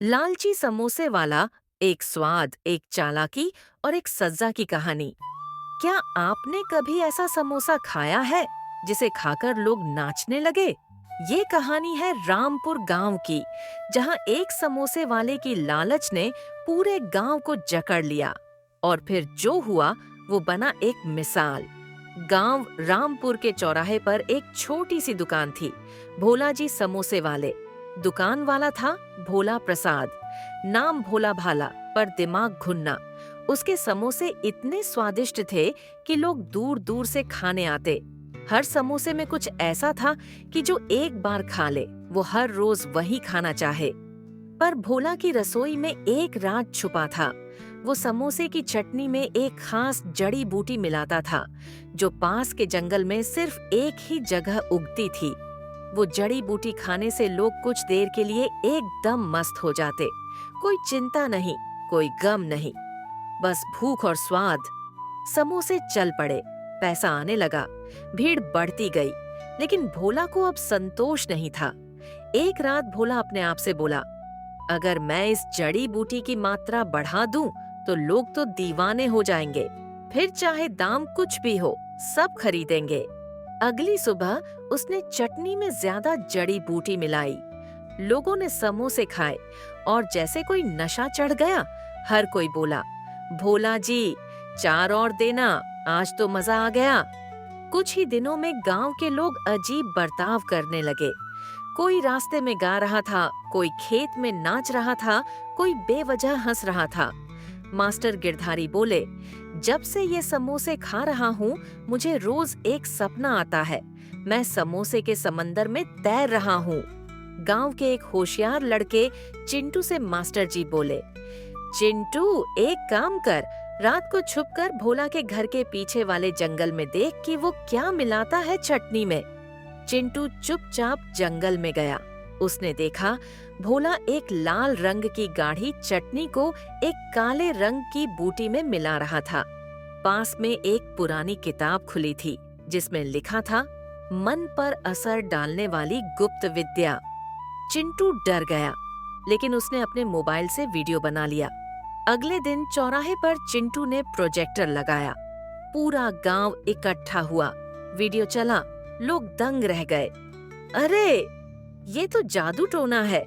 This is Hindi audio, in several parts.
लालची समोसे वाला, एक स्वाद, एक चालाकी और एक सजा की कहानी। क्या आपने कभी ऐसा समोसा खाया है जिसे खाकर लोग नाचने लगे? ये कहानी है रामपुर गांव की, जहां एक समोसे वाले की लालच ने पूरे गांव को जकड़ लिया और फिर जो हुआ वो बना एक मिसाल। गांव रामपुर के चौराहे पर एक छोटी सी दुकान थी, भोला जी समोसे वाले। दुकान वाला था भोला प्रसाद। नाम भोला भाला पर दिमाग घुन्ना। उसके समोसे इतने स्वादिष्ट थे कि लोग दूर दूर से खाने आते। हर समोसे में कुछ ऐसा था कि जो एक बार खा ले वो हर रोज वही खाना चाहे। पर भोला की रसोई में एक राज छुपा था। वो समोसे की चटनी में एक खास जड़ी बूटी मिलाता था, जो पास के जंगल में सिर्फ एक ही जगह उगती थी। वो जड़ी बूटी खाने से लोग कुछ देर के लिए एकदम मस्त हो जाते। कोई चिंता नहीं, कोई गम नहीं, बस भूख और स्वाद। समोसे चल पड़े, पैसा आने लगा, भीड़ बढ़ती गई। लेकिन भोला को अब संतोष नहीं था। एक रात भोला अपने आप से बोला, अगर मैं इस जड़ी बूटी की मात्रा बढ़ा दूं, तो लोग तो दीवाने हो जाएंगे। फिर चाहे दाम कुछ भी हो, सब खरीदेंगे। अगली सुबह उसने चटनी में ज्यादा जड़ी बूटी मिलाई। लोगों ने समोसे खाए और जैसे कोई नशा चढ़ गया। हर कोई बोला, भोला जी, 4 और देना, आज तो मजा आ गया। कुछ ही दिनों में गांव के लोग अजीब बर्ताव करने लगे। कोई रास्ते में गा रहा था, कोई खेत में नाच रहा था, कोई बेवजह हंस रहा था। मास्टर गिरधारी बोले, जब से ये समोसे खा रहा हूँ, मुझे रोज एक सपना आता है। मैं समोसे के समंदर में तैर रहा हूँ। गांव के एक होशियार लड़के चिंटू से मास्टर जी बोले, चिंटू, एक काम कर, रात को छुपकर भोला के घर के पीछे वाले जंगल में देख कि वो क्या मिलाता है चटनी में। चिंटू चुपचाप जंगल में गया। उसने देखा भोला एक लाल रंग की गाढ़ी चटनी को एक काले रंग की बूटी में मिला रहा था। पास में एक पुरानी किताब खुली थी, जिसमें लिखा था, मन पर असर डालने वाली गुप्त विद्या। चिंटू डर गया, लेकिन उसने अपने मोबाइल से वीडियो बना लिया। अगले दिन चौराहे पर चिंटू ने प्रोजेक्टर लगाया। पूरा गांव इकट्ठा हुआ। वीडियो चला, लोग दंग रह गए। अरे, ये तो जादू टोना है,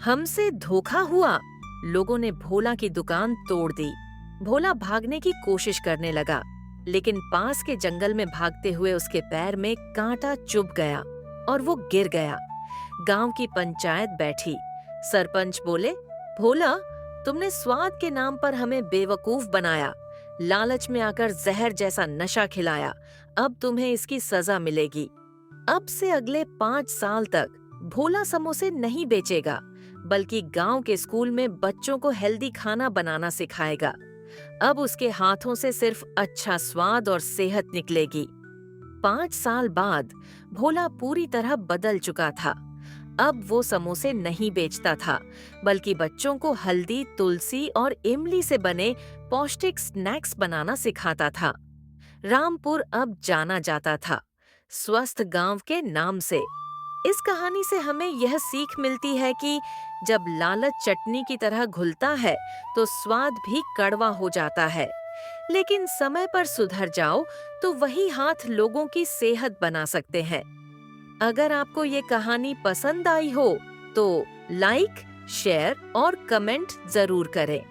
हमसे धोखा हुआ। लोगों ने भोला की दुकान तोड़ दी। भोला भागने की कोशिश करने लगा, लेकिन पास के जंगल में भागते हुए उसके पैर में कांटा चुभ गया और वो गिर गया। गांव की पंचायत बैठी। सरपंच बोले, भोला, तुमने स्वाद के नाम पर हमें बेवकूफ बनाया, लालच में आकर जहर जैसा नशा खिलाया। अब तुम्हें इसकी सजा मिलेगी। अब से अगले 5 साल तक भोला समोसे नहीं बेचेगा, बल्कि गांव के स्कूल में बच्चों को हेल्दी खाना बनाना सिखाएगा। अब उसके हाथों से सिर्फ अच्छा स्वाद और सेहत निकलेगी। 5 साल बाद भोला पूरी तरह बदल चुका था। अब वो समोसे नहीं बेचता था, बल्कि बच्चों को हल्दी, तुलसी और इमली से बने पौष्टिक स्नैक्स बनाना सिखाता था। रामपुर अब जाना जाता था स्वस्थ गांव के नाम से। इस कहानी से हमें यह सीख मिलती है कि जब लालच चटनी की तरह घुलता है, तो स्वाद भी कड़वा हो जाता है। लेकिन समय पर सुधर जाओ तो वही हाथ लोगों की सेहत बना सकते हैं। अगर आपको ये कहानी पसंद आई हो तो लाइक, शेयर और कमेंट जरूर करें।